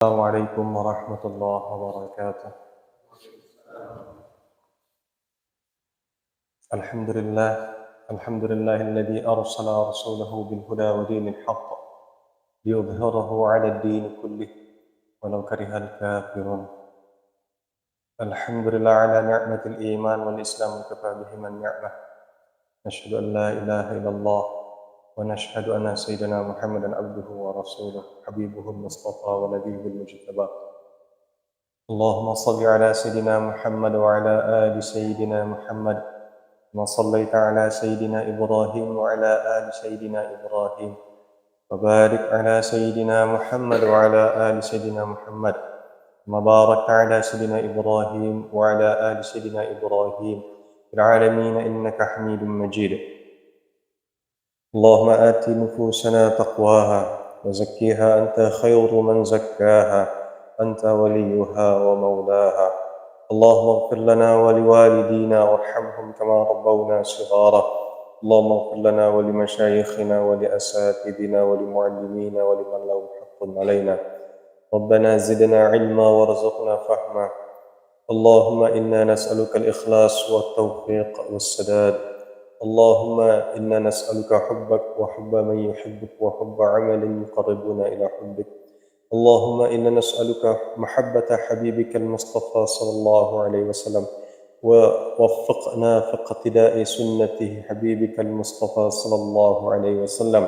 السلام عليكم ورحمة الله وبركاته. الحمد لله الحمد لله الذي أرسل رسوله بالهدى ودين الحق ليظهره على الدين كله ولو كره الكافرون. الحمد لله على نعمة الإيمان والإسلام وكفى بهما النعمة. نشهد أن لا إله إلا الله ونشهد أن سيدنا محمدا عبده ورسوله حبيبه المصطفى ونبيه المجتبى. اللهم صل على سيدنا محمد وعلى آل سيدنا محمد كما صليت على سيدنا إبراهيم وعلى آل سيدنا إبراهيم وبارك على سيدنا محمد وعلى آل سيدنا محمد كما باركت على سيدنا إبراهيم وعلى آل سيدنا إبراهيم في العالمين إنك حميد مجيد. اللهم آت نفوسنا تقواها وزكيها أنت خير من زكاها أنت وليها ومولاها. اللهم اغفر لنا ولوالدينا وارحمهم كما ربونا صغارا. اللهم اغفر لنا ولمشايخنا ولأساتذتنا ولمعلمينا ولمن له حق علينا. ربنا زدنا علما وارزقنا فهما. اللهم إنا نسألك الإخلاص والتوفيق والسداد. اللهم إنا نسألك حبك وحب من يحبك وحب عمل يقربنا إلى حبك. اللهم إنا نسألك محبة حبيبك المصطفى صلى الله عليه وسلم ووفقنا في اقتداء سنته حبيبك المصطفى صلى الله عليه وسلم.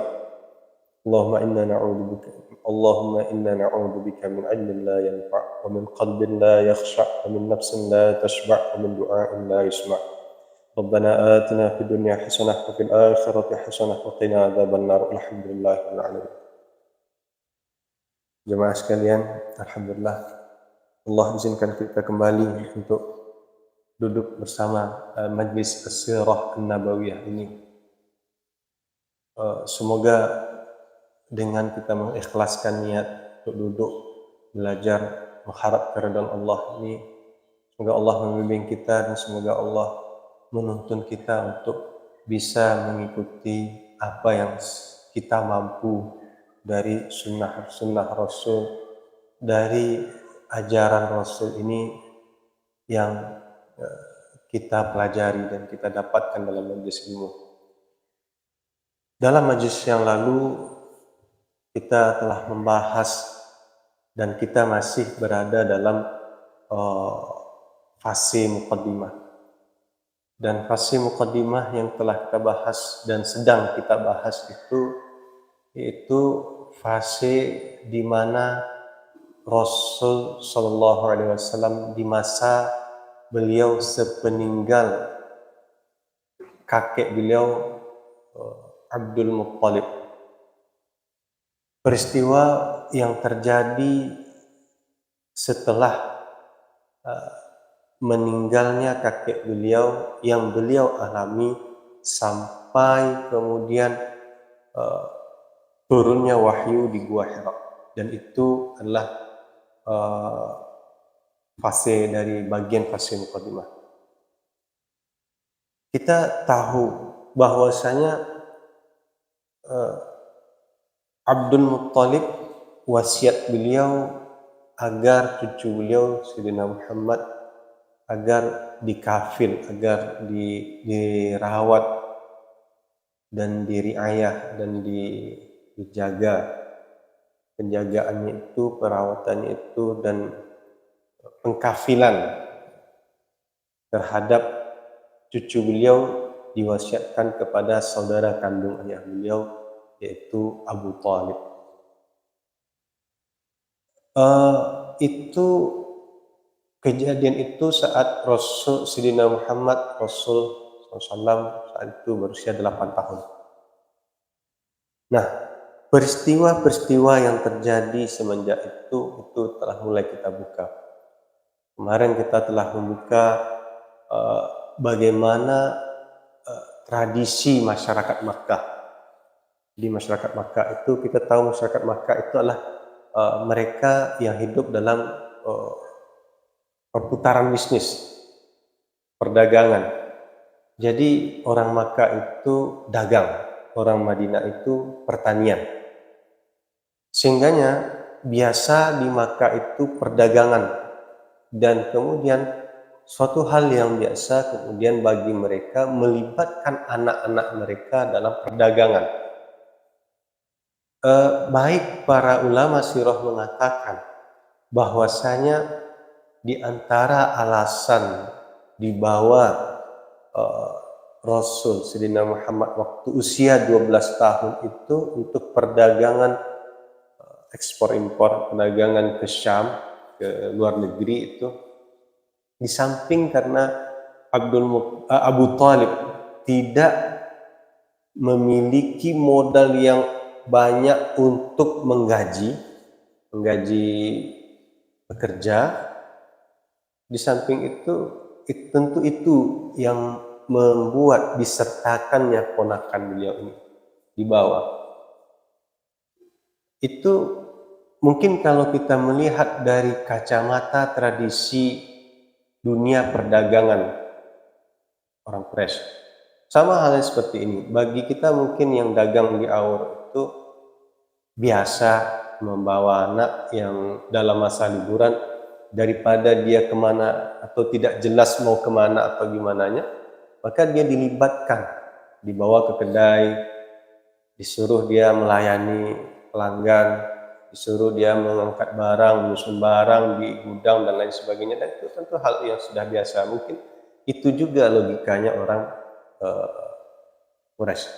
اللهم إنا نعوذ بك من علم لا ينفع ومن قلب لا يخشع ومن نفس لا تشبع ومن دعاء لا يسمع. ربنا آتنا في الدنيا حسنة وفي الآخرة حسنة وقنا عذاب النار. الحمد لله رب العالمين. Jemaah sekalian, alhamdulillah Allah izinkan kita kembali untuk duduk bersama majlis As-Sirah An-Nabawiyah ini. Semoga dengan kita mengikhlaskan niat untuk duduk belajar mengharap keridhaan Allah ini, semoga Allah membimbing kita dan semoga Allah menuntun kita untuk bisa mengikuti apa yang kita mampu dari sunnah Rasul, dari ajaran Rasul ini yang kita pelajari dan kita dapatkan dalam majlis ilmu. Dalam majlis yang lalu kita telah membahas dan kita masih berada dalam fase muqaddimah. Dan fase muqaddimah yang telah kita bahas dan sedang kita bahas yaitu fase di mana Rasul Shallallahu Alaihi Wasallam di masa beliau sepeninggal kakek beliau Abdul Muttalib. Peristiwa yang terjadi setelah meninggalnya kakek beliau yang beliau alami sampai kemudian turunnya wahyu di Gua Hira, dan itu adalah fase dari bagian fase muqaddimah. Kita tahu bahwasanya Abdul Muttalib wasiat beliau agar cucu beliau Sayyidina Muhammad agar dikafil, agar dirawat dan diriayah dan dijaga, penjagaannya itu, perawatannya itu, dan pengkafilan terhadap cucu beliau diwasiatkan kepada saudara kandung ayah beliau, yaitu Abu Thalib. Kejadian itu saat Rasul Sayyidina Muhammad Rasul SAW saat itu berusia 8 tahun. Nah, peristiwa-peristiwa yang terjadi semenjak itu telah mulai kita buka. Kemarin kita telah membuka bagaimana tradisi masyarakat Makkah. Di masyarakat Makkah itu kita tahu masyarakat Makkah itu adalah mereka yang hidup dalam perputaran bisnis, perdagangan. Jadi orang Makkah itu dagang, orang Madinah itu pertanian. Sehingganya biasa di Makkah itu perdagangan, dan kemudian suatu hal yang biasa kemudian bagi mereka melibatkan anak-anak mereka dalam perdagangan. Baik para ulama sirah mengatakan bahwasanya di antara alasan dibawa Rasul Sayyidina Muhammad waktu usia 12 tahun itu untuk perdagangan ekspor impor, perdagangan ke Syam, ke luar negeri itu, di samping karena Abu Thalib tidak memiliki modal yang banyak untuk menggaji pekerja. Di samping itu tentu itu yang membuat disertakannya ponakan beliau ini di bawah. Itu mungkin kalau kita melihat dari kacamata tradisi dunia perdagangan orang Quraisy, sama halnya seperti ini. Bagi kita mungkin yang dagang di Aur itu biasa membawa anak yang dalam masa liburan, daripada dia kemana atau tidak jelas mau kemana atau gimananya, maka dia dilibatkan, dibawa ke kedai, disuruh dia melayani pelanggan, disuruh dia mengangkat barang, menyusun barang di gudang dan lain sebagainya, dan itu tentu hal yang sudah biasa. Mungkin itu juga logikanya orang Quraisy.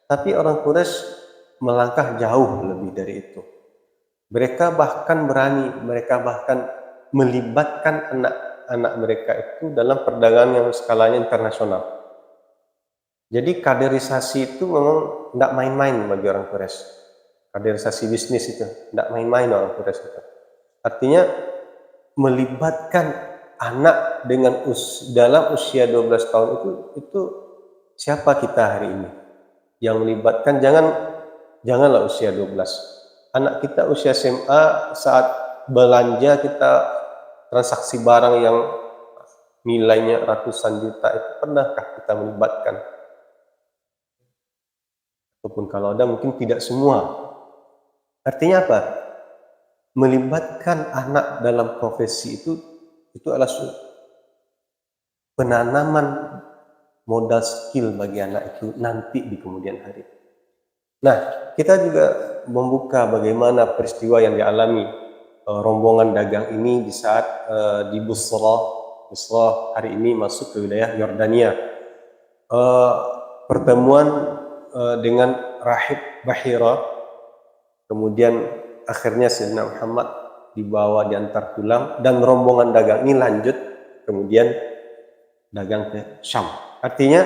Tapi orang Quraisy melangkah jauh lebih dari itu. Mereka bahkan melibatkan anak-anak mereka itu dalam perdagangan yang skalanya internasional. Jadi kaderisasi itu memang tidak main-main bagi orang Quraisy. Kaderisasi bisnis itu tidak main-main orang Quraisy itu. Artinya melibatkan anak dalam usia 12 tahun itu siapa kita hari ini yang melibatkan? Janganlah usia 12. Anak kita usia SMA, saat belanja kita transaksi barang yang nilainya ratusan juta, itu pernahkah kita melibatkan? Ataupun kalau ada mungkin tidak semua. Artinya apa? Melibatkan anak dalam profesi itu adalah penanaman modal skill bagi anak itu nanti di kemudian hari. Nah, kita juga membuka bagaimana peristiwa yang dialami rombongan dagang ini di saat di Busra hari ini masuk ke wilayah Yordania. Pertemuan dengan Rahib Bahira, kemudian akhirnya Sayyidina Muhammad dibawa diantar pulang, dan rombongan dagang ini lanjut kemudian dagang ke Syam. Artinya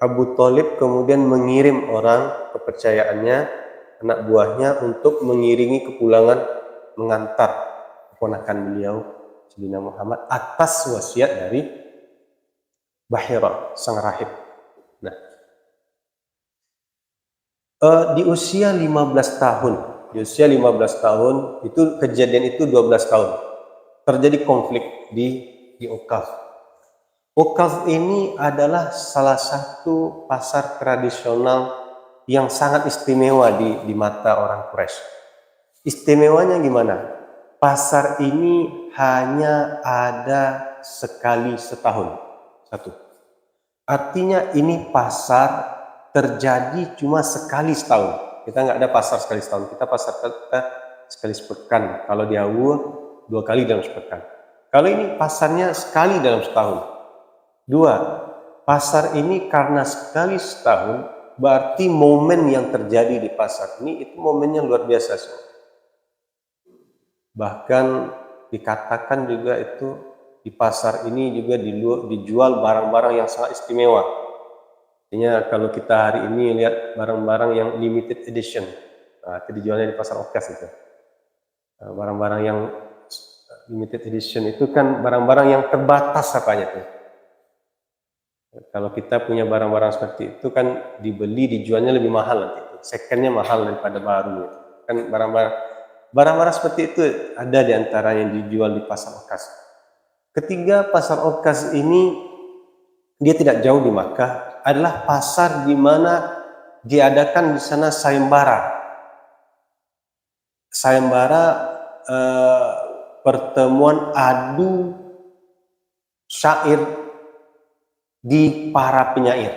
Abu Thalib kemudian mengirim orang kepercayaannya, anak buahnya, untuk mengiringi kepulangan, mengantar keponakan beliau Sayyidina Muhammad atas wasiat dari Bahira sang rahib. Nah, di usia 15 tahun itu, kejadian itu 12 tahun terjadi konflik di Uqaf. Uqaf ini adalah salah satu pasar tradisional yang sangat istimewa di mata orang Quraisy. Istimewanya gimana? Pasar ini hanya ada sekali setahun. Satu. Artinya ini pasar terjadi cuma sekali setahun. Kita nggak ada pasar sekali setahun. Kita sekali sepekan. Kalau di Awur 2 kali dalam sepekan. Kalau ini pasarnya sekali dalam setahun. 2, pasar ini karena sekali setahun, berarti momen yang terjadi di pasar ini itu momennya luar biasa. Bahkan dikatakan juga itu di pasar ini juga dijual barang-barang yang sangat istimewa. Artinya kalau kita hari ini lihat barang-barang yang limited edition, itu dijualnya di pasar Okas itu. Barang-barang yang limited edition itu kan barang-barang yang terbatas apanya tuh. Kalau kita punya barang-barang seperti itu kan dibeli, dijualnya lebih mahal nanti. Secondnya mahal daripada baru. Kan barang-barang seperti itu ada di antara yang dijual di pasar Okas. Ketiga, pasar Okas ini dia tidak jauh di Makkah, adalah pasar di mana diadakan di sana sayembara. sayembara pertemuan adu syair di para penyair.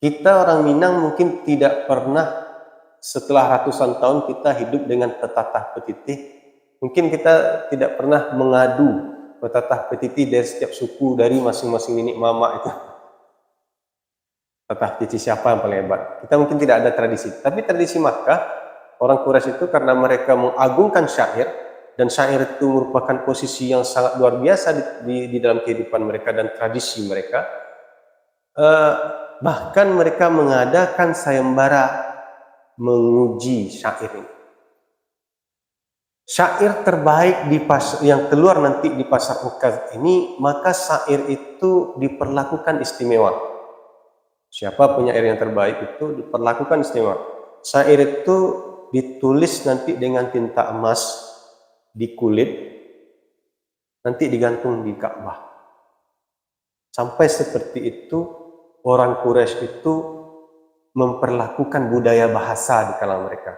Kita orang Minang mungkin tidak pernah setelah ratusan tahun kita hidup dengan petatah petitih, mungkin kita tidak pernah mengadu petatah petitih dari setiap suku, dari masing-masing nenek mama itu. Petatah petitih siapa yang paling hebat? Kita mungkin tidak ada tradisi. Tapi tradisi Makkah, orang Quraisy itu karena mereka mengagungkan syair, dan syair itu merupakan posisi yang sangat luar biasa di dalam kehidupan mereka dan tradisi mereka. Bahkan mereka mengadakan sayembara menguji syair ini. Syair terbaik yang keluar nanti di pasar Ukaz ini, maka syair itu diperlakukan istimewa. Siapa penyair yang terbaik itu diperlakukan istimewa. Syair itu ditulis nanti dengan tinta emas di kulit, nanti digantung di Ka'bah. Sampai seperti itu orang Quraisy itu memperlakukan budaya bahasa di kalangan mereka.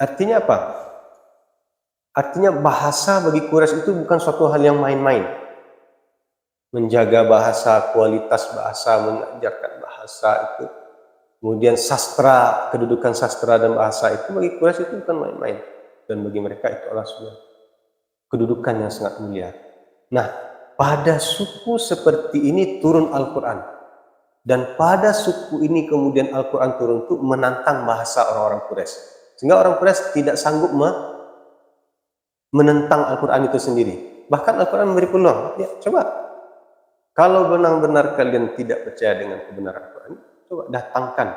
Artinya apa? Artinya bahasa bagi Quraisy itu bukan suatu hal yang main-main. Menjaga bahasa, kualitas bahasa, mengajarkan bahasa itu. Kemudian sastra, kedudukan sastra dan bahasa itu bagi Quraisy itu bukan main-main. Dan bagi mereka itu adalah sudah kedudukan yang sangat mulia. Nah, pada suku seperti ini turun Al-Quran. Dan pada suku ini kemudian Al-Quran turun untuk menantang bahasa orang-orang Quraisy. Sehingga orang Quraisy tidak sanggup menentang Al-Quran itu sendiri. Bahkan Al-Quran memberi peluang. Ya, coba. Kalau benar-benar kalian tidak percaya dengan kebenaran Al-Quran, coba datangkan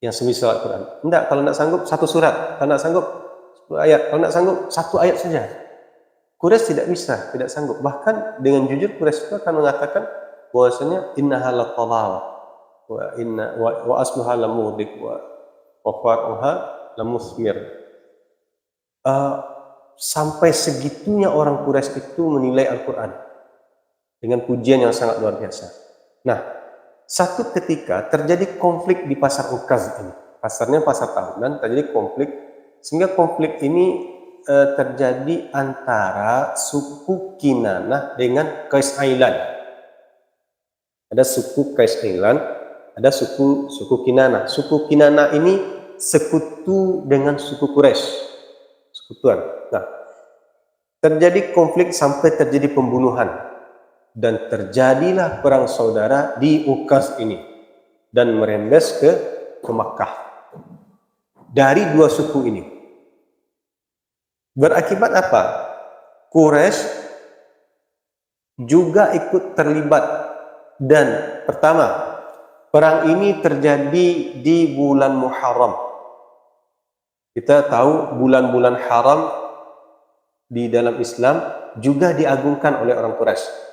yang semisal Al-Quran. Enggak, kalau tidak sanggup satu surat. Kalau tidak sanggup 10 ayat. Kalau tidak sanggup satu ayat saja. Quraisy tidak bisa, tidak sanggup. Bahkan dengan jujur Quraisy itu akan mengatakan bahwasanya innaha latalal wa asluha lamudik wa faruha lamusmir. Sampai segitunya orang Quraisy itu menilai Al-Quran dengan pujian yang sangat luar biasa. Nah, satu ketika terjadi konflik di pasar Ukaz ini. Pasarnya pasar tahunan, terjadi konflik, sehingga konflik ini terjadi antara suku Kinanah dengan Qais Ailan. Ada suku Qais Ailan, ada suku Kinanah. Suku Kinanah ini sekutu dengan suku Quraisy, sekutuan. Nah, terjadi konflik sampai terjadi pembunuhan. Dan terjadilah perang saudara di Ukaz ini dan merembes ke Makkah dari dua suku ini. Berakibat apa? Quraisy juga ikut terlibat, dan pertama, perang ini terjadi di bulan Muharram. Kita tahu bulan-bulan haram di dalam Islam juga diagungkan oleh orang Quraisy.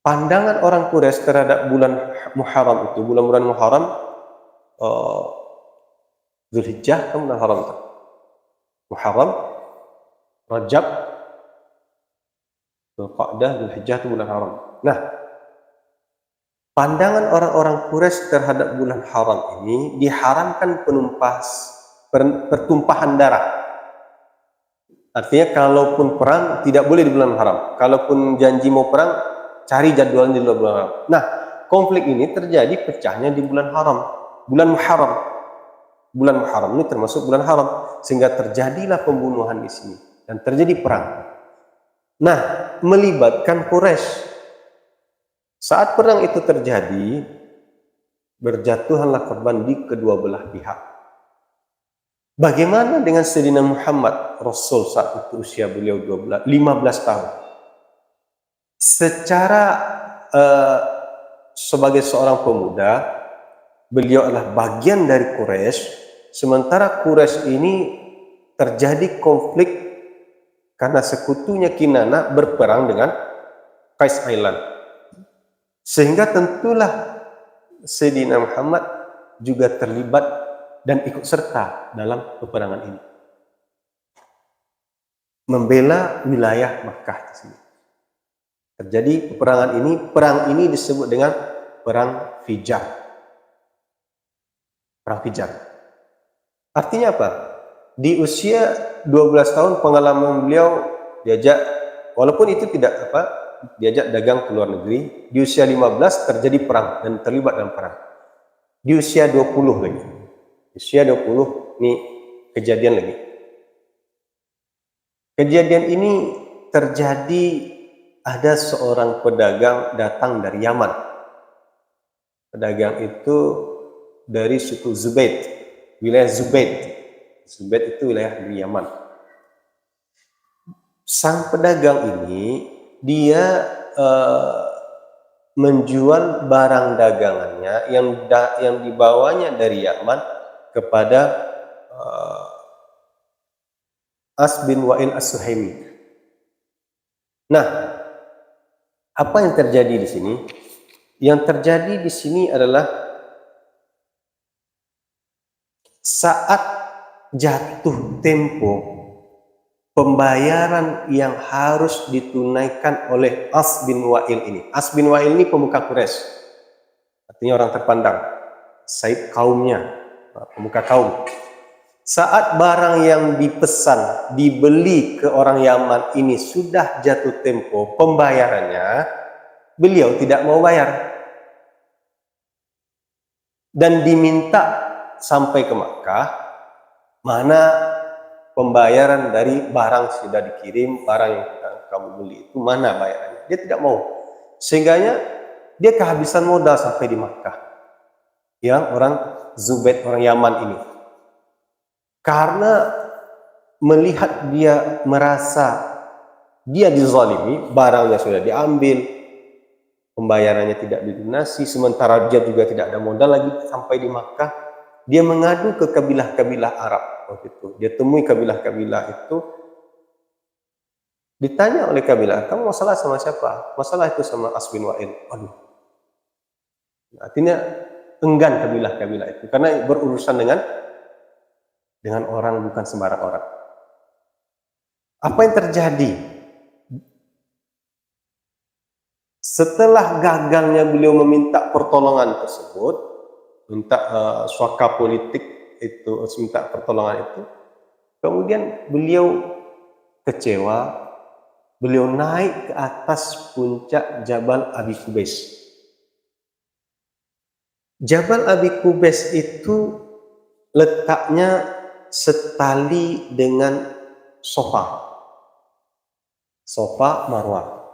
Pandangan orang Quraisy terhadap bulan Muharram itu, bulan-bulan Muharram, Dzulhijjah kan bulan haram itu. Muharram, Rajab, Dzulqa'dah, Dzulhijjah itu bulan haram. Nah, pandangan orang-orang Quraisy terhadap bulan haram ini diharamkan pertumpahan darah. Artinya kalaupun perang tidak boleh di bulan haram. Kalaupun janji mau perang, cari jadwalnya di bulan haram. Nah, konflik ini terjadi pecahnya di bulan haram, bulan Muharram. Bulan Muharram ini termasuk bulan haram, sehingga terjadilah pembunuhan di sini dan terjadi perang. Nah, melibatkan Quraisy. Saat perang itu terjadi, berjatuhanlah korban di kedua belah pihak. Bagaimana dengan Sayyidina Muhammad Rasul saat itu usia beliau 15 tahun? Secara sebagai seorang pemuda, beliau adalah bagian dari Quraisy. Sementara Quraisy ini terjadi konflik karena sekutunya Kinanah berperang dengan Qais Ailan. Sehingga tentulah Sayyidina Muhammad juga terlibat dan ikut serta dalam peperangan ini. Membela wilayah Makkah tersebut. Terjadi peperangan ini, perang ini disebut dengan perang Fijar. perang Fijar. Artinya apa? Di usia 12 tahun pengalaman beliau diajak, walaupun itu tidak diajak dagang ke luar negeri, di usia 15 terjadi perang dan terlibat dalam perang. Di usia 20 lagi. Usia 20 ini kejadian lagi. Kejadian ini terjadi, ada seorang pedagang datang dari Yaman. Pedagang itu dari suku Zubaid, wilayah Zubaid. Zubaid itu wilayah di Yaman. Sang pedagang ini dia menjual barang dagangannya yang dibawanya dari Yaman kepada As bin Wa'il As-Suhaimi. Nah, apa yang terjadi di sini? Yang terjadi di sini adalah saat jatuh tempo pembayaran yang harus ditunaikan oleh As bin Wa'il ini. As bin Wa'il ini pemuka Quraisy, artinya orang terpandang, said kaumnya, pemuka kaum. Saat barang yang dipesan, dibeli ke orang Yaman ini sudah jatuh tempo pembayarannya, beliau tidak mau bayar dan diminta sampai ke Makkah, mana pembayaran dari barang sudah dikirim, barang yang kamu beli itu mana bayarannya. Dia tidak mau, sehingganya dia kehabisan modal sampai di Makkah. Yang orang Zubaid, orang Yaman ini, karena melihat dia merasa dia dizalimi, barangnya sudah diambil, pembayarannya tidak dilunasi, sementara dia juga tidak ada modal lagi sampai di Makkah. Dia mengadu ke kabilah-kabilah Arab waktu itu. Dia temui kabilah-kabilah itu, ditanya oleh kabilah, kamu masalah sama siapa? Masalah itu sama As bin Wa'il. Aduh, artinya enggan kabilah-kabilah itu karena berurusan dengan orang bukan sembarang orang. Apa yang terjadi? Setelah gagalnya beliau meminta pertolongan tersebut, minta suaka politik itu, minta pertolongan itu, kemudian beliau kecewa, beliau naik ke atas puncak Jabal Abi Qubais. Jabal Abi Qubais itu letaknya setali dengan Safa Marwah.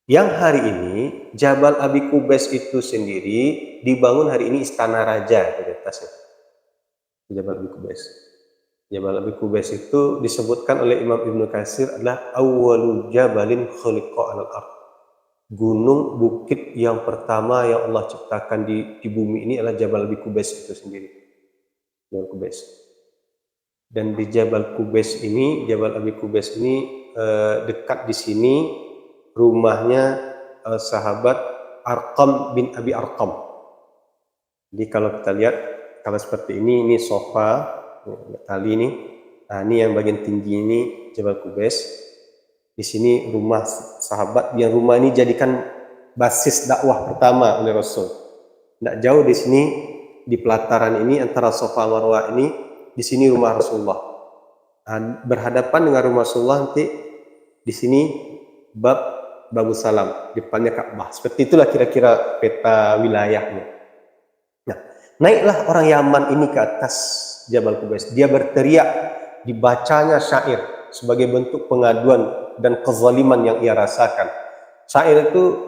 Yang hari ini Jabal Abi Qubais itu sendiri dibangun hari ini istana raja di atasnya. Jabal Abi Qubais. Jabal Abi Qubais itu disebutkan oleh Imam Ibnu Katsir adalah awwalu jabalin khuliqa 'alal ardh. Gunung bukit yang pertama yang Allah ciptakan di bumi ini adalah Jabal Abi Qubais itu sendiri. Jabal Qubais. Dan di Jabal Qubais ini, Jabal Abi Qubais ini dekat di sini rumahnya sahabat Arqam bin Abi Arqam. Jadi kalau kita lihat, kalau seperti ini sofa, tali ini. Nah, ini yang bagian tinggi ini Jabal Qubais. Di sini rumah sahabat, yang rumah ini jadikan basis dakwah pertama oleh Rasul. Tidak jauh di sini, di pelataran ini antara Safa Marwah ini, di sini rumah Rasulullah. Nah, berhadapan dengan rumah Rasulullah nanti di sini Babu Salam, depannya Ka'bah. Seperti itulah kira-kira peta wilayahnya. Nah, naiklah orang Yaman ini ke atas Jabal Qubais. Dia berteriak, dibacanya syair sebagai bentuk pengaduan dan kezaliman yang ia rasakan. Syair itu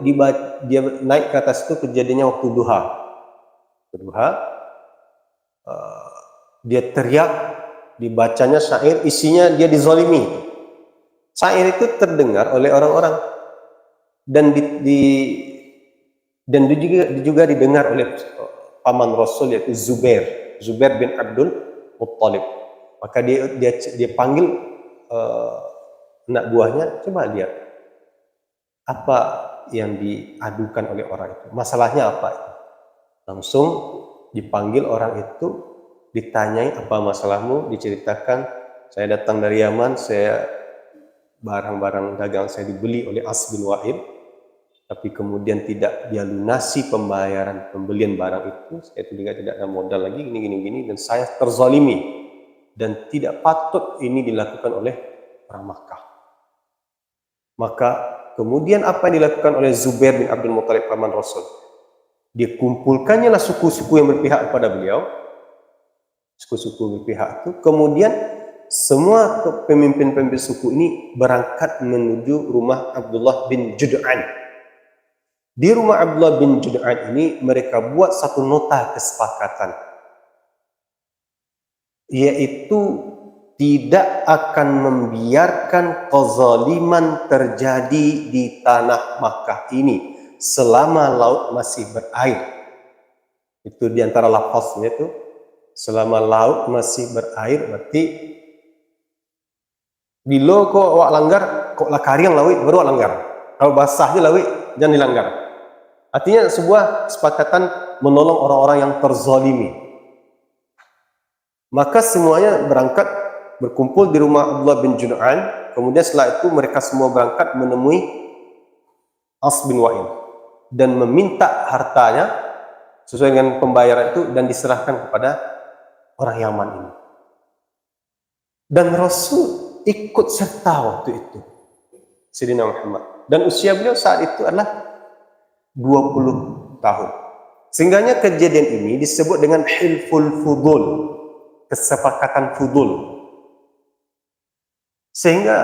dia naik ke atas itu kejadiannya waktu duha. Dia teriak, dibacanya syair, isinya dia dizalimi. Syair itu terdengar oleh orang-orang dan juga didengar oleh paman Rasul, yaitu Zubair bin Abdul Muttalib. Maka dia panggil anak buahnya, coba lihat apa yang diadukan oleh orang itu, masalahnya apa itu. Langsung dipanggil orang itu, ditanyai apa masalahmu, diceritakan, saya datang dari Yaman, barang-barang dagang saya dibeli oleh As bin Wa'il, tapi kemudian tidak dia lunasi pembayaran pembelian barang itu, saya juga tidak ada modal lagi, gini, dan saya terzalimi dan tidak patut ini dilakukan oleh orang Makkah. Maka kemudian apa yang dilakukan oleh Zubair bin Abdul Muthalib paman Rasul? Dia kumpulkannya lah suku-suku yang berpihak kepada beliau, suku-suku berpihak itu, kemudian semua pemimpin-pemimpin suku ini berangkat menuju rumah Abdullah bin Jud'an. Di rumah Abdullah bin Jud'an ini mereka buat satu nota kesepakatan, yaitu tidak akan membiarkan kezaliman terjadi di tanah Makkah ini selama laut masih berair. Itu diantara lafaznya itu, selama laut masih berair, berarti bila kau awak langgar, kau lakari yang lawit baru awak langgar. Kalau basah je lawit, jangan dilanggar. Artinya sebuah kesepakatan menolong orang-orang yang terzalimi. Maka semuanya berangkat, berkumpul di rumah Abdullah bin Jud'an. Kemudian setelah itu mereka semua berangkat menemui As bin Wa'il dan meminta hartanya sesuai dengan pembayaran itu dan diserahkan kepada orang Yaman ini. Dan Rasul ikut serta waktu itu, Sayyidina Muhammad. Dan usia beliau saat itu adalah 20 tahun. Sehingganya kejadian ini disebut dengan Hilful Fudul, kesepakatan Fudul. Sehingga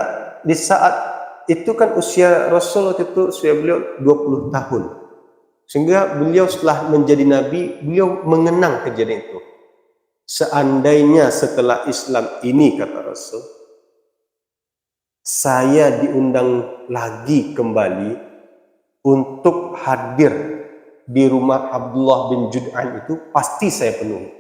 di saat itu kan usia Rasul waktu itu, usia beliau 20 tahun. Sehingga beliau setelah menjadi Nabi, beliau mengenang kejadian itu. Seandainya setelah Islam ini, kata Rasul, saya diundang lagi kembali untuk hadir di rumah Abdullah bin Jud'an itu, pasti saya penuhi.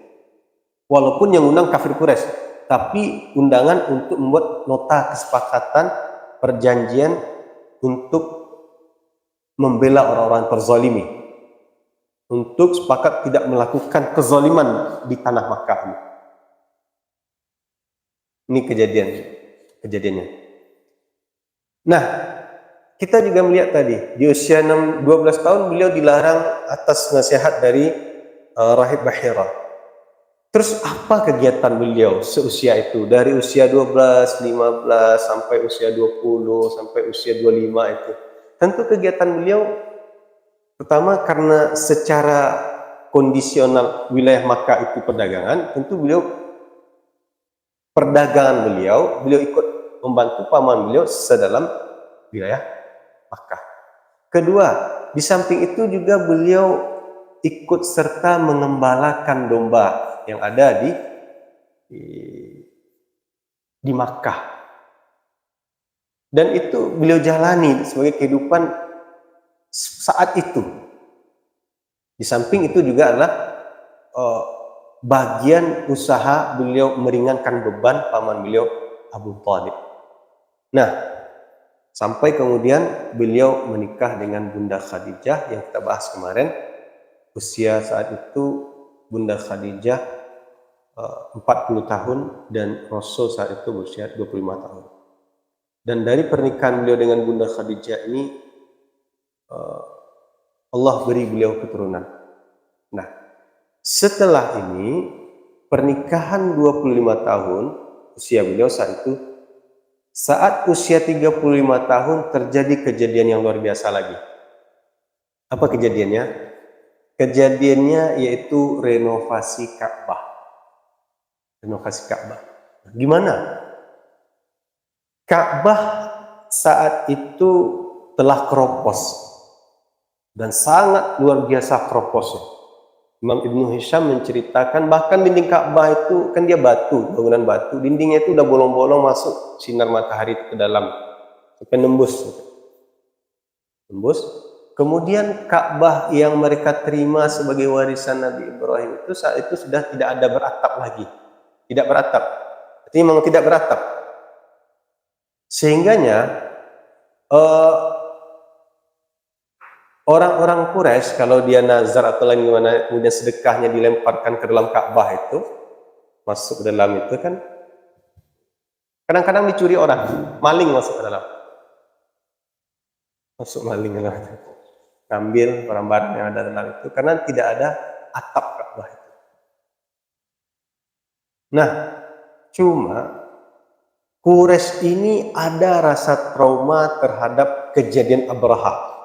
Walaupun yang undang kafir Quraisy, tapi undangan untuk membuat nota kesepakatan perjanjian untuk membela orang-orang terzalimi, untuk sepakat tidak melakukan kezaliman di tanah Makkah ini. Ini kejadiannya. Nah, kita juga melihat tadi di usia 12 tahun beliau dilarang atas nasihat dari Rahib Bahira. Terus apa kegiatan beliau seusia itu? Dari usia 12, 15 sampai usia 20 sampai usia 25 itu. Tentu kegiatan beliau pertama karena secara kondisional wilayah Makkah itu perdagangan, tentu perdagangan beliau ikut membantu paman beliau sedalam wilayah Makkah. Kedua, di samping itu juga beliau ikut serta mengembalakan domba yang ada di Makkah. Dan itu beliau jalani sebagai kehidupan saat itu. Di samping itu juga adalah bagian usaha beliau meringankan beban paman beliau Abu Thalib. Nah, sampai kemudian beliau menikah dengan Bunda Khadijah yang kita bahas kemarin. Usia saat itu Bunda Khadijah 40 tahun dan Rasul saat itu berusia 25 tahun. Dan dari pernikahan beliau dengan Bunda Khadijah ini Allah beri beliau keturunan. Nah, setelah ini pernikahan 25 tahun usia beliau saat itu, saat usia 35 tahun terjadi kejadian yang luar biasa lagi. Apa kejadiannya? Kejadiannya yaitu renovasi Ka'bah. Renovasi Ka'bah. Gimana? Ka'bah saat itu telah keropos dan sangat luar biasa keroposnya. Imam Ibnu Hisham menceritakan bahkan dinding Ka'bah itu kan dia batu, bangunan batu, dindingnya itu udah bolong-bolong masuk sinar matahari ke dalam sampai nembus. Kemudian Ka'bah yang mereka terima sebagai warisan Nabi Ibrahim itu saat itu sudah tidak ada beratap lagi. Tidak beratap. Artinya memang tidak beratap. Sehingganya orang-orang Quraisy kalau dia nazar atau lain gimana, kemudian sedekahnya dilemparkan ke dalam Ka'bah itu, masuk ke dalam itu kan, kadang-kadang dicuri orang, maling masuk ke dalam. Masuk maling ke dalam. ngambil barang-barang yang ada dalam itu karena tidak ada atap Ka'bah itu. Nah, cuma Quraisy ini ada rasa trauma terhadap kejadian Abraha.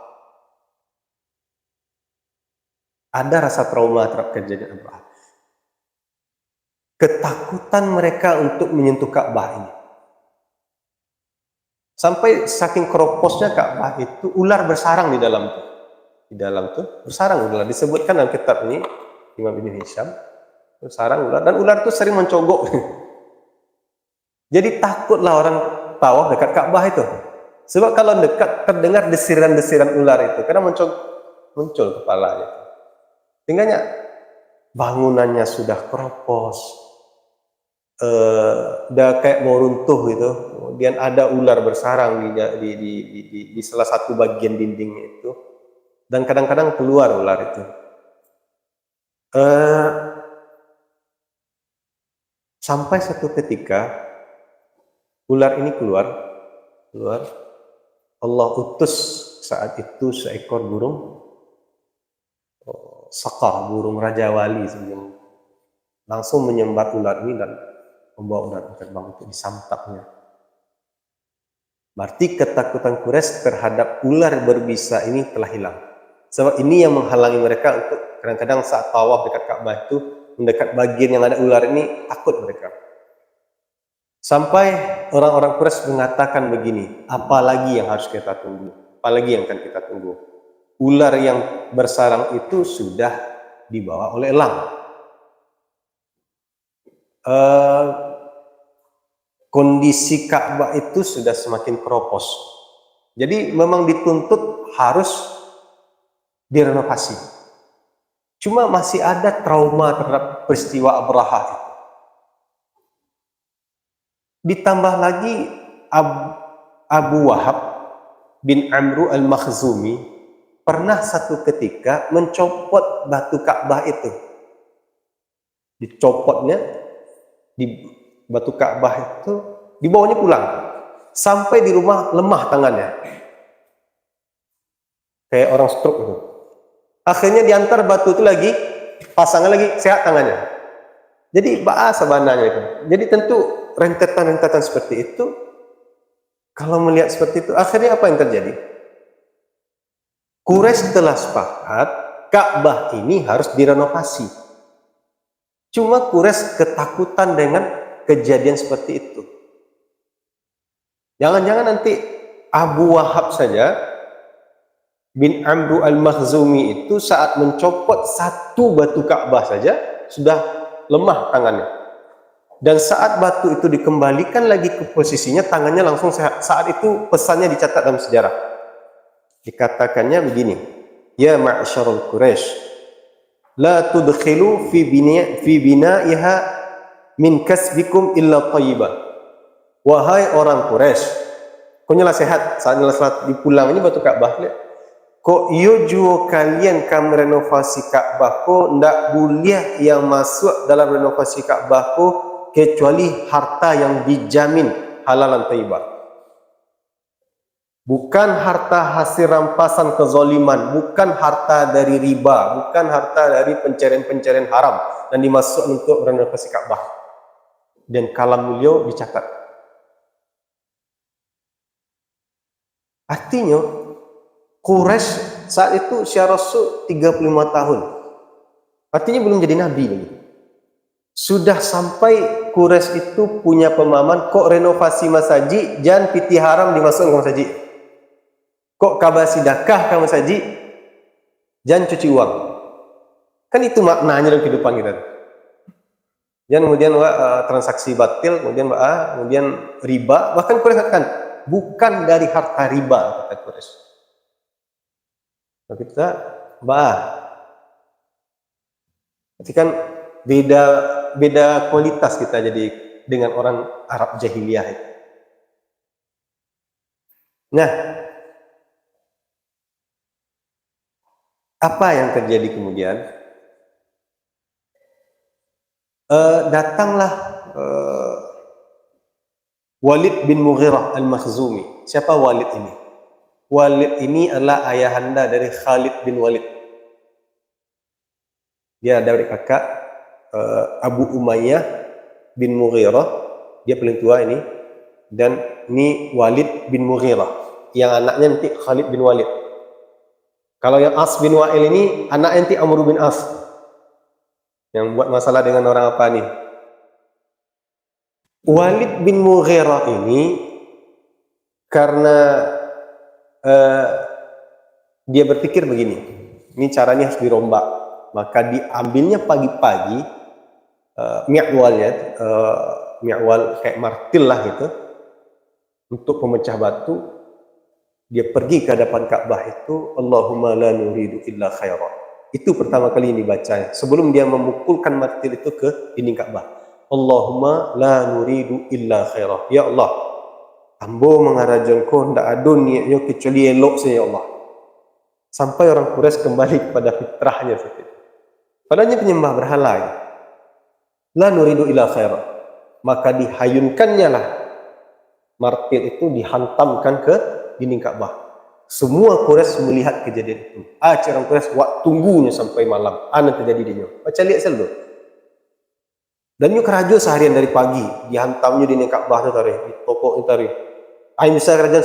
Ada rasa trauma terhadap kejadian Abraha. Ketakutan mereka untuk menyentuh Ka'bah ini. Sampai saking keroposnya Ka'bah itu, ular bersarang di dalam itu. Di dalam itu bersarang ular. Disebutkan dalam kitab ini, Imam Ibn Hisham, bersarang ular. Dan ular itu sering mencogok. Jadi takutlah orang tawaf dekat Ka'bah itu. Sebab kalau dekat terdengar desiran-desiran ular itu, karena muncul kepalanya. Tinggalnya bangunannya sudah keropos, udah kayak mau runtuh gitu. Kemudian ada ular bersarang di salah satu bagian dindingnya itu. Dan kadang-kadang keluar ular itu. Sampai satu ketika ular ini keluar, Allah utus saat itu seekor burung Saqar, burung Raja Wali, langsung menyembat ular ini dan membawa ular terbang untuk disantapnya. Berarti ketakutan Quraisy terhadap ular berbisa ini telah hilang. Sebab ini yang menghalangi mereka untuk kadang-kadang saat tawaf dekat Ka'bah itu, mendekat bagian yang ada ular ini, takut mereka. Sampai orang-orang Quraisy mengatakan begini, apalagi yang harus kita tunggu? Apalagi yang akan kita tunggu? Ular yang bersarang itu sudah dibawa oleh elang. Kondisi Ka'bah itu sudah semakin keropos. Jadi memang dituntut harus direnovasi. Cuma masih ada trauma terhadap peristiwa Abraha itu. Ditambah lagi Abu Wahab bin Amru al-Makhzumi pernah satu ketika mencopot batu Ka'bah itu. Dicopotnya di batu Ka'bah itu, dibawanya pulang. Sampai di rumah lemah tangannya. Kayak orang stroke itu. Akhirnya diantar batu itu lagi, pasangan lagi sehat tangannya. Jadi bahasa sebenarnya itu. Jadi tentu rentetan-rentetan seperti itu, kalau melihat seperti itu, akhirnya apa yang terjadi? Quraisy telah sepakat Ka'bah ini harus direnovasi. Cuma Quraisy ketakutan dengan kejadian seperti itu. Jangan-jangan nanti Abu Wahab saja bin Amru al-Makhzumi itu saat mencopot satu batu Ka'bah saja sudah lemah tangannya. Dan saat batu itu dikembalikan lagi ke posisinya, tangannya langsung sehat. Saat itu pesannya dicatat dalam sejarah. Dikatakannya begini, ya ma'syarul Quraisy, la tudkhilu fi bina'iha min kasbikum illa thayyibah. Wahai orang Quraisy, kau nyala sehat saat nyala salat di pulang ini batu Ka'bah lihat. Kok iyo juo kalian kam renovasi Ka'bah ko ndak boleh yang masuk dalam renovasi Ka'bah ko kecuali harta yang dijamin halalan thayyibah. Bukan harta hasil rampasan kezaliman, bukan harta dari riba, bukan harta dari pencarian-pencarian haram dan dimasuk untuk renovasi Ka'bah. Dan kalam beliau dicatat. Artinya Quraisy saat itu Syekh Rasul 35 tahun. Artinya belum jadi nabi lagi. Sudah sampai Quraisy itu punya pemahaman kok renovasi masjid jangan piti haram dimasukkan ke masjid. Kok kabar sedekah ke masjid jangan cuci uang. Kan itu maknanya dalam kehidupan kita. Jangan kemudian transaksi batil, kemudian riba, bahkan Quraisy katakan bukan dari harta riba kata Quraisy. Tapi kita berarti kan beda kualitas kita jadi dengan orang Arab jahiliyah itu. Nah, apa yang terjadi kemudian? Datanglah Walid bin Mughirah al-Makhzumi. Siapa Walid ini? Walid ini adalah ayahanda dari Khalid bin Walid. Dia ada adik kakak Abu Umayyah bin Mughirah, dia paling tua ini, dan ini Walid bin Mughirah, yang anaknya nanti Khalid bin Walid. Kalau yang As bin Wa'il ini anaknya nanti Amr bin As, yang buat masalah dengan orang apa nih? Walid bin Mughirah ini karena dia berpikir begini, ini caranya harus dirombak, maka diambilnya pagi-pagi mi'wal kayak martil lah gitu, untuk pemecah batu. Dia pergi ke hadapan Ka'bah itu, Allahumma la nuridu illa khairan. Itu pertama kali ini bacanya sebelum dia memukulkan martil itu ke dinding Ka'bah. Allahumma la nuridu illa khairan. Ya Allah, ambo mengharajkan kau ndak ada niatnya kecuali elok saja ya Allah. Sampai orang Quraisy kembali kepada fitrahnya seperti itu. Padahal penyembah berhala ini. La nuridu illa khairan. Maka dihayunkannya lah martil itu, dihantamkan ke dinding Ka'bah. Semua Quraisy melihat kejadian itu. Orang Quraisy tunggunya sampai malam. Ana terjadi dia. Baca lihat selalu. Dan yuk kerajo seharian dari pagi, dihantamnya dinding Ka'bah itu tadi, di toko itu tadi. Ain bisa kerajaan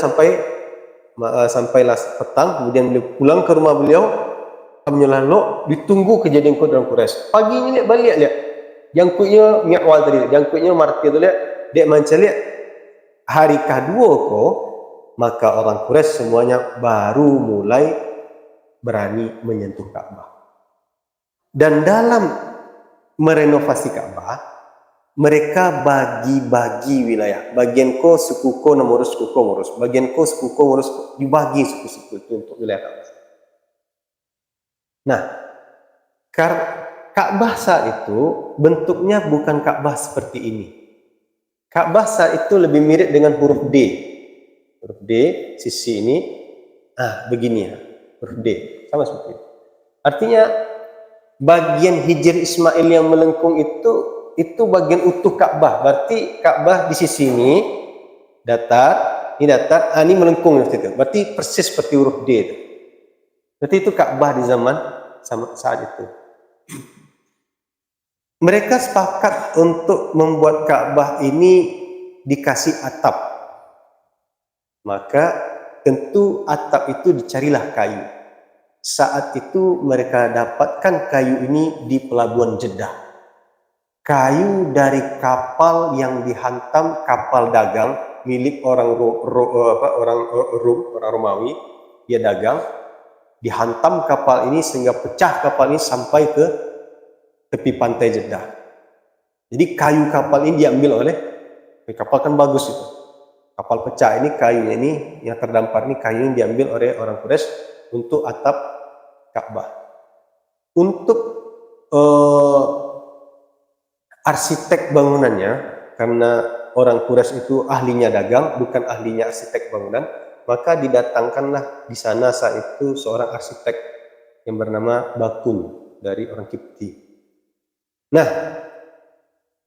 sampailah petang, kemudian beliau pulang ke rumah beliau, lalu ditunggu kejadian itu dalam Quraisy. Pagi ini lihat balik lihat. Jangkutnya mi'wal tadi, jangkutnya martil itu lihat, dek manca lihat. Hari kedua kok, maka orang Quraisy semuanya baru mulai berani menyentuh Ka'bah. Dan dalam merenovasi Ka'bah, mereka bagi-bagi wilayah. Bagian ko suku ko ngurus suku ko ngurus, bagian ko suku ko ngurus, dibagi suku-suku itu untuk wilayah Ka'bah. Nah, Ka'bah saat itu bentuknya bukan Ka'bah seperti ini. Ka'bah saat itu lebih mirip dengan huruf D. Huruf D, sisi ini, begini ya, huruf D, sama seperti itu. Artinya, bagian Hijr Ismail yang melengkung itu bagian utuh Ka'bah. Berarti Ka'bah di sisi ini datar, ini melengkung seperti itu. Berarti persis seperti huruf D itu. Berarti itu Ka'bah di zaman saat itu. Mereka sepakat untuk membuat Ka'bah ini dikasih atap. Maka tentu atap itu dicarilah kayu. Saat itu mereka dapatkan kayu ini di pelabuhan Jeddah. Kayu dari kapal yang dihantam, kapal dagang milik orang Romawi, dia dagang, dihantam kapal ini sehingga pecah kapal ini sampai ke tepi pantai Jeddah. Jadi kayu kapal ini diambil oleh kapal, kan bagus itu. Kapal pecah ini, kayunya ini yang terdampar ini, kayu ini diambil oleh orang Quraisy untuk atap Ka'bah. Untuk arsitek bangunannya, karena orang Quraisy itu ahlinya dagang, bukan ahlinya arsitek bangunan, maka didatangkanlah di sana saat itu seorang arsitek yang bernama Bakun dari orang Kipti. Nah,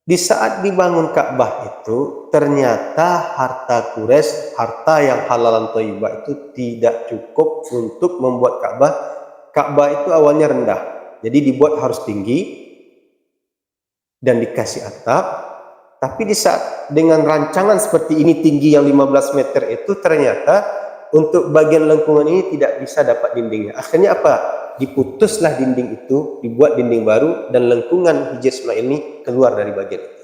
di saat dibangun Ka'bah itu, ternyata harta Quraisy, harta yang halalan thayyibah itu tidak cukup untuk membuat Ka'bah. Ka'bah itu awalnya rendah, jadi dibuat harus tinggi dan dikasih atap. Tapi di saat dengan rancangan seperti ini tinggi yang 15 meter itu, ternyata untuk bagian lengkungan ini tidak bisa dapat dindingnya. Akhirnya apa? Diputuslah dinding itu, dibuat dinding baru, dan lengkungan Hijr Ismail ini keluar dari bagian itu.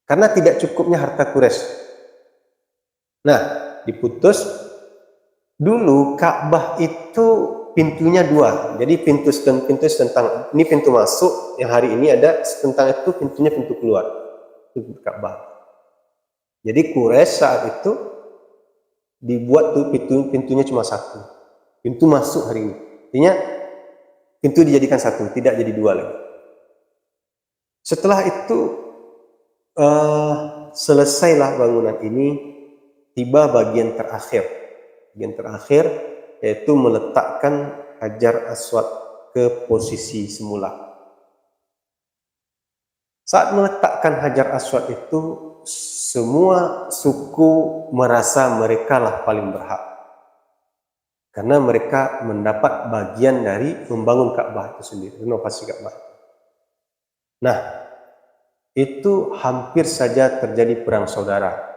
Karena tidak cukupnya harta Quraisy. Nah, diputus. Dulu Ka'bah itu pintunya dua. Jadi pintu tentang ini pintu masuk yang hari ini ada, tentang itu pintunya pintu keluar. Itu Ka'bah. Jadi Quraisy saat itu dibuat tuh pintunya cuma satu. Pintu masuk hari ini. Artinya pintu dijadikan satu, tidak jadi dua lagi. Setelah itu selesailah bangunan ini, tiba bagian terakhir. Bagian terakhir yaitu meletakkan Hajar Aswad ke posisi semula. Saat meletakkan Hajar Aswad itu, semua suku merasa mereka lah paling berhak. Karena mereka mendapat bagian dari membangun Ka'bah itu sendiri, renovasi Ka'bah. Nah, itu hampir saja terjadi perang saudara.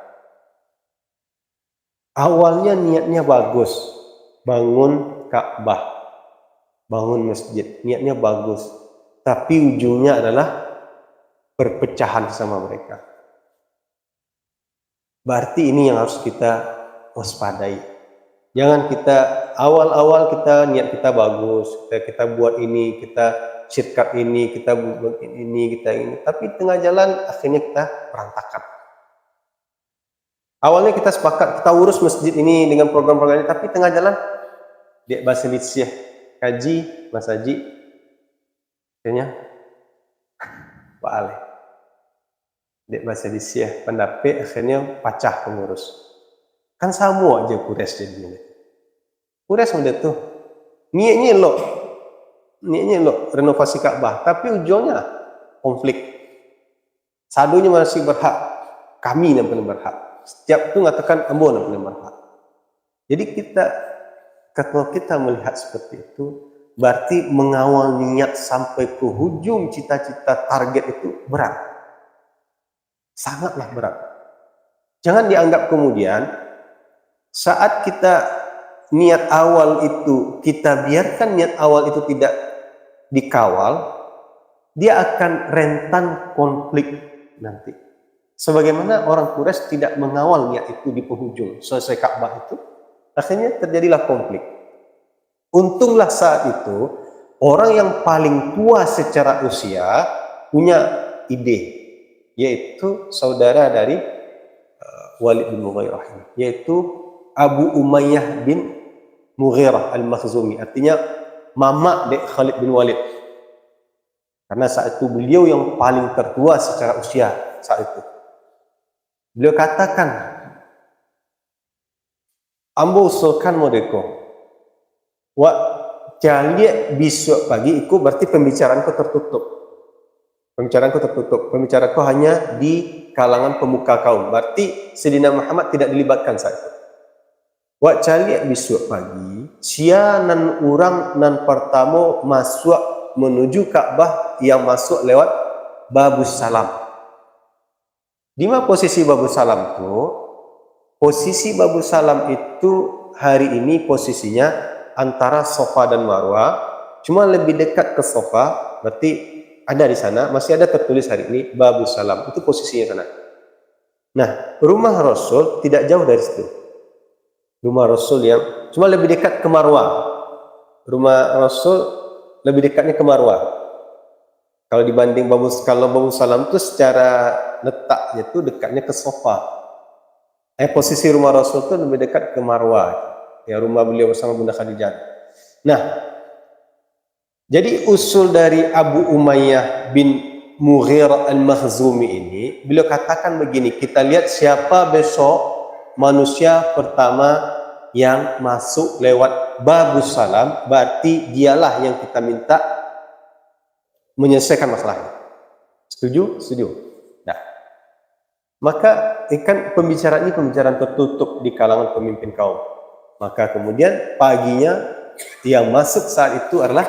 Awalnya niatnya bagus, bangun Ka'bah, bangun masjid, niatnya bagus. Tapi ujungnya adalah perpecahan sama mereka. Berarti ini yang harus kita waspadai. Jangan kita awal-awal kita niat kita bagus, kita buat ini, kita syirkat ini, kita buat ini, kita ini. Tapi tengah jalan akhirnya kita berantakan. Awalnya kita sepakat kita urus masjid ini dengan program-program ini, tapi tengah jalan dia bahasa Indonesia kaji Mas Haji, akhirnya Pak Ale. Dia bahasa Indonesia pendapat akhirnya pecah pengurus. Kan sama aja Quraisy jadinya. Quraisy udah tuh niatnya lo renovasi Ka'bah, tapi ujungnya konflik. Sadunya masih berhak, kami yang paling berhak. Setiap itu mengatakan ambo yang paling berhak. Jadi kalau kita melihat seperti itu, berarti mengawal niat sampai ke hujung cita-cita target itu berat. Sangatlah berat. Jangan dianggap kemudian saat kita niat awal itu, kita biarkan niat awal itu tidak dikawal, dia akan rentan konflik nanti. Sebagaimana orang Quraisy tidak mengawal niat itu di penghujung selesai Ka'bah itu, akhirnya terjadilah konflik. Untunglah saat itu orang yang paling tua secara usia punya ide, yaitu saudara dari Walid bin Mughirah, yaitu Abu Umayyah bin Mughirah al-Makhzumi, artinya mama dek Khalid bin Walid. Karena saat itu beliau yang paling tertua secara usia saat itu. Beliau katakan, ambo usulkan modeko, wa jaliat besok pagi itu berarti pembicaraanku tertutup. Pembicaraanku hanya di kalangan pemuka kaum. Berarti Sayyidina Muhammad tidak dilibatkan saat itu. Wa caliak besok pagi, sia nan orang nan pertama masuk menuju Ka'bah yang masuk lewat Babus Salam. Di mana posisi Babus Salam itu? Posisi Babus Salam itu hari ini posisinya antara Safa dan Marwah, cuma lebih dekat ke Safa, berarti ada di sana, masih ada tertulis hari ini Babus Salam, itu posisinya sana. Nah, rumah Rasul tidak jauh dari situ. Rumah Rasul yang cuma lebih dekat ke Marwah. Rumah Rasul lebih dekatnya ke Marwah. Kalau dibanding Babus Salam itu secara letaknya itu dekatnya ke Safa. Posisi rumah Rasul itu lebih dekat ke Marwah. Ya, rumah beliau bersama Bunda Khadijah. Nah, jadi usul dari Abu Umayyah bin Mughirah al-Makhzumi ini, beliau katakan begini, kita lihat siapa besok manusia pertama yang masuk lewat Babus Salam, berarti dialah yang kita minta menyelesaikan masalahnya. Setuju? Setuju. Nah, maka ikan pembicaraan ini pembicaraan tertutup di kalangan pemimpin kaum. Maka kemudian paginya yang masuk saat itu adalah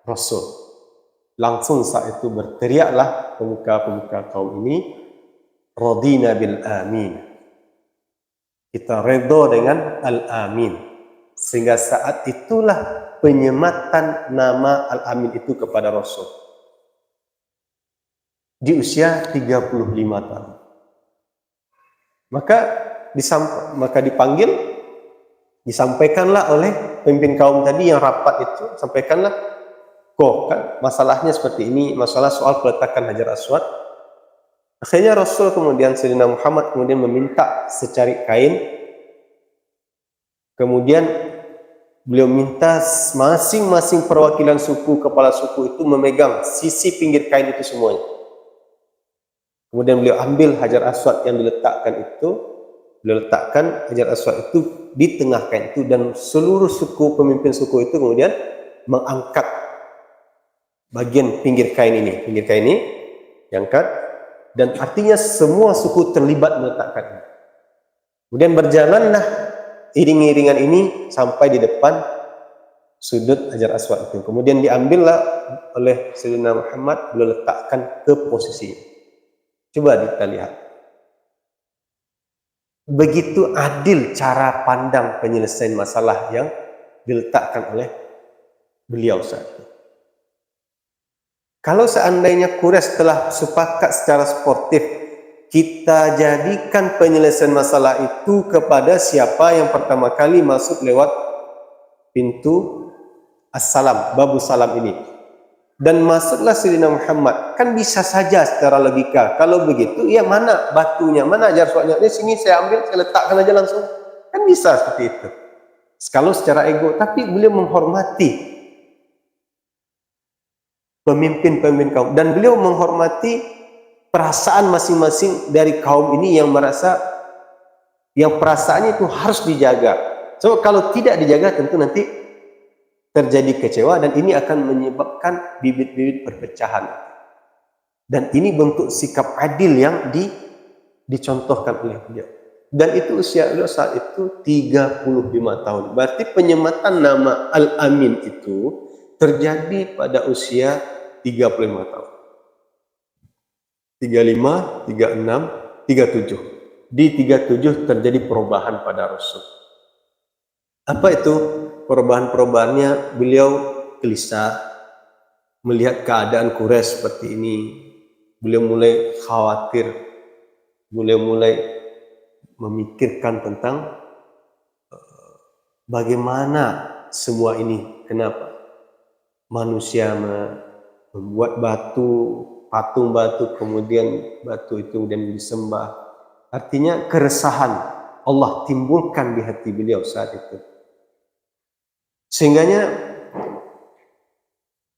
Rasul. Langsung saat itu berteriaklah pemuka-pemuka kaum ini, radina bil amin. Kita redha dengan Al-Amin. Sehingga saat itulah penyematan nama Al-Amin itu kepada Rasul. Di usia 35 tahun. Maka disampaikanlah oleh pemimpin kaum tadi yang rapat itu, sampaikanlah, kan masalahnya seperti ini, masalah soal peletakan Hajar Aswad. Akhirnya Rasul kemudian Sayyidina Muhammad kemudian meminta secari kain. Kemudian beliau minta masing-masing perwakilan suku, kepala suku itu memegang sisi pinggir kain itu semuanya. Kemudian beliau ambil Hajar Aswad yang diletakkan itu, beliau letakkan Hajar Aswad itu di tengah kain itu, dan seluruh suku, pemimpin suku itu kemudian mengangkat bagian pinggir kain ini diangkat. Dan artinya semua suku terlibat meletakkan ini. Kemudian berjalanlah iring-iringan ini sampai di depan sudut Hajar Aswad itu. Kemudian diambillah oleh Sayyidina Muhammad, beliau letakkan ke posisi. Coba kita lihat. Begitu adil cara pandang penyelesaian masalah yang diletakkan oleh beliau saat itu. Kalau seandainya Quraisy telah sepakat secara sportif, kita jadikan penyelesaian masalah itu kepada siapa yang pertama kali masuk lewat pintu As-Salam, Babu Salam ini. Dan masuklah Sayyidina Muhammad. Kan bisa saja secara logika. Kalau begitu, ya mana batunya, mana Hajar Aswadnya? Ini sini saya ambil, saya letakkan aja langsung. Kan bisa seperti itu. Kalau secara ego, tapi beliau menghormati pemimpin-pemimpin kaum, dan beliau menghormati perasaan masing-masing dari kaum ini yang merasa yang perasaannya itu harus dijaga. So kalau tidak dijaga tentu nanti terjadi kecewa dan ini akan menyebabkan bibit-bibit perpecahan. Dan ini bentuk sikap adil yang dicontohkan oleh beliau. Dan itu usia beliau saat itu 35 tahun. Berarti penyematan nama Al-Amin itu terjadi pada usia 35 tahun. 35, 36, 37. Di 37 terjadi perubahan pada Rasul. Apa itu? Perubahan-perubahannya, beliau gelisah melihat keadaan Quraisy seperti ini. Beliau mulai khawatir. Beliau mulai memikirkan tentang bagaimana semua ini. Kenapa? Manusia membuat patung batu, kemudian batu itu kemudian disembah. Artinya keresahan Allah timbulkan di hati beliau saat itu. Sehingganya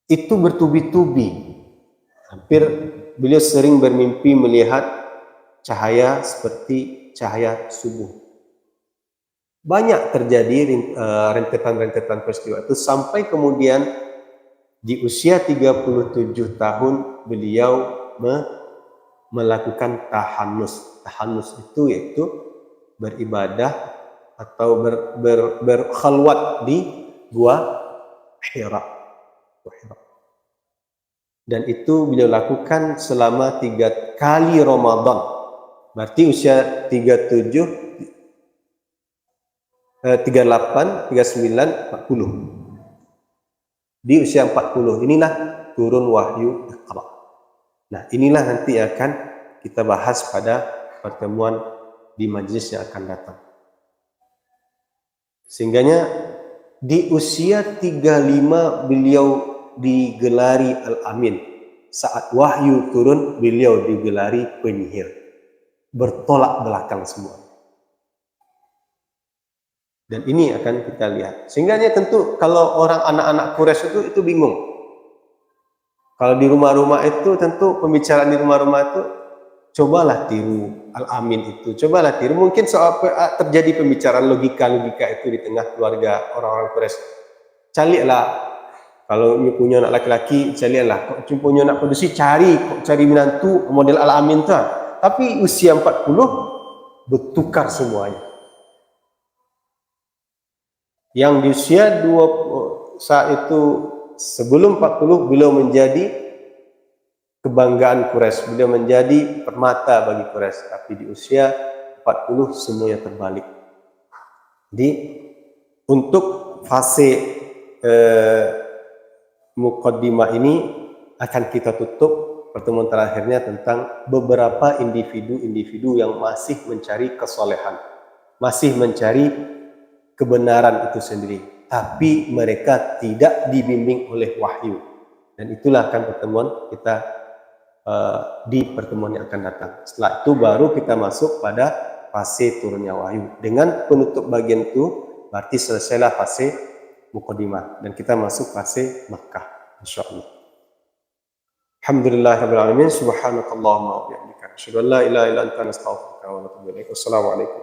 itu bertubi-tubi. Hampir beliau sering bermimpi melihat cahaya seperti cahaya subuh. Banyak terjadi rentetan-rentetan peristiwa itu sampai kemudian di usia 37 tahun beliau melakukan tahannus. Tahannus itu yaitu beribadah atau berkhalwat di gua Hira. Dan itu beliau lakukan selama 3 kali Ramadan. Berarti usia 37, 38, 39, 40. Di usia 40 inilah turun wahyu Iqra. Nah, inilah nanti akan kita bahas pada pertemuan di majlis yang akan datang. Sehingganya di usia 35 beliau digelari Al-Amin. Saat wahyu turun beliau digelari penyihir. Bertolak belakang semua. Dan ini akan kita lihat. Sehingganya tentu kalau orang anak-anak Quraisy itu bingung. Kalau di rumah-rumah itu tentu pembicaraan di rumah-rumah itu cobalah tiru Al-Amin itu. Cobalah tiru. Mungkin soal terjadi pembicaraan logika-logika itu di tengah keluarga orang-orang Quraisy. Carilah kalau punya anak laki-laki, carilah. Kok punya anak produksi, cari menantu model Al-Amin tu. Tapi usia 40 bertukar semuanya. Yang di usia 20 saat itu sebelum 40 beliau menjadi kebanggaan Quraisy, beliau menjadi permata bagi Quraisy, tapi di usia 40 semuanya terbalik. Jadi untuk fase muqaddimah ini akan kita tutup pertemuan terakhirnya tentang beberapa individu-individu yang masih mencari kesolehan, masih mencari kebenaran itu sendiri, tapi mereka tidak dibimbing oleh wahyu. Dan itulah akan pertemuan kita di pertemuan yang akan datang. Setelah itu baru kita masuk pada fase turunnya wahyu. Dengan penutup bagian itu berarti selesailah fase muqaddimah dan kita masuk fase Makkah insyaallah. Alhamdulillahirabbil alamin, subhanakallahumma wa bihamdika asyhadu an la ilaha illa anta astaghfiruka wa atubu ilaik. Wassalamu alaikum.